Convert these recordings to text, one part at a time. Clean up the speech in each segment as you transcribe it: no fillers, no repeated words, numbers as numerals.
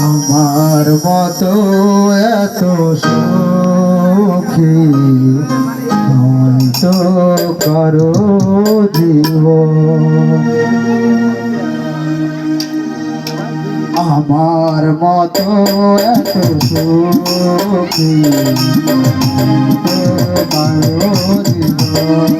আমার মতো এত সুখী হয়তো কারো জীবন, আমার মতো এত সুখী হয়তো কারো জীবন।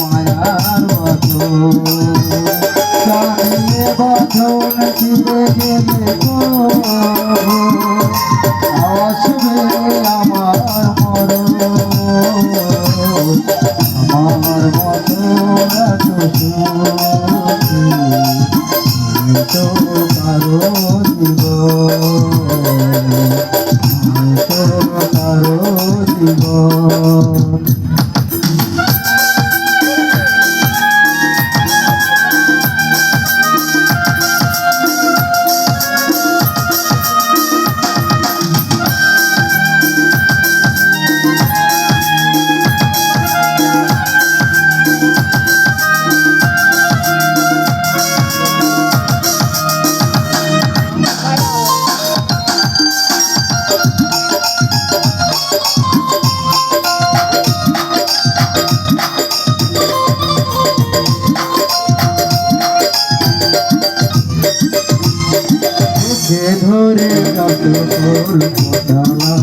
মায়ার মতো জানিয়ে বাঁধন দিলে গেলে আসবে আমার মরণ। আমার মতো এত সুখী তো কারো জীবন, তো কারো জীবন। ধরে যত ফুল ফোটালা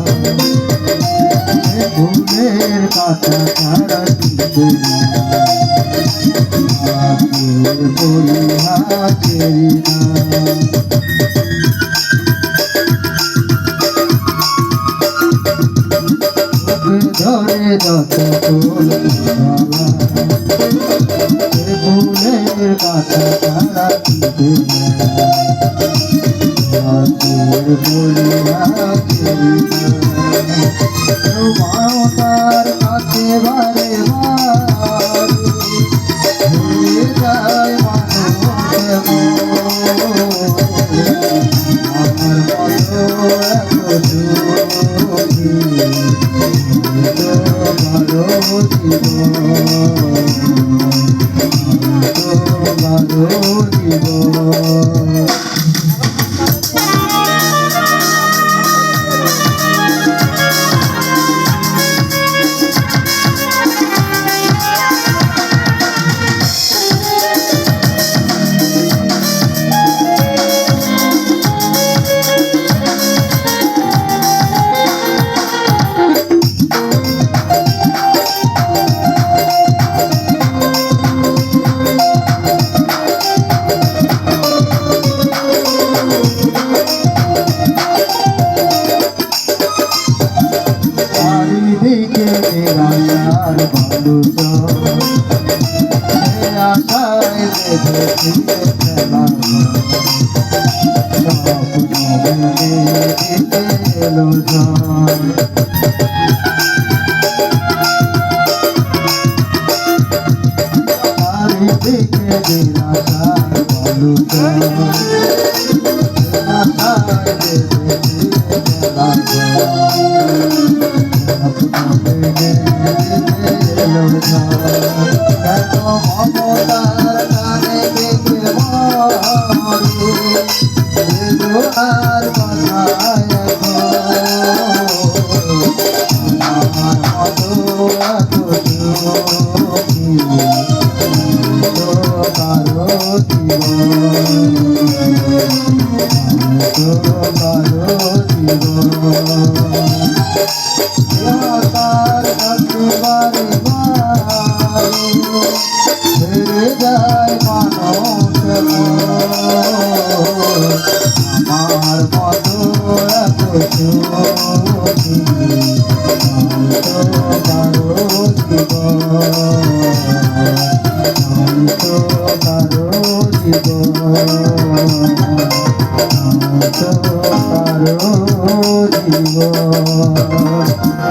ফুলের কাটা ছাড়া কিছু হাতের বলি হাতের ধরে যত ফুল ফোটালা ফুলের কাটা ছাড়া কিছু তার কাছে বারে বারে যায় আমার মতো এত সুখী ভালো জীবন, ভালো জীবন। নিরাশার বালুচ আশায় বেঁধেছি খেলা স্বপ্ন মেলে এলো ঝড়। চারিদিকে নিরাশার বালুচ আশায় বেঁধেছি খেলা মমতার গানে গেছে আর বাধায় আমার মতো এত সুখী তো কারো জীবন, তো কারো জীবন। তার কাছে বারে বারে যায় মানুষ আমার মতো এত সুখী কারো জীবন, কারো জীবন, কারো জীবন।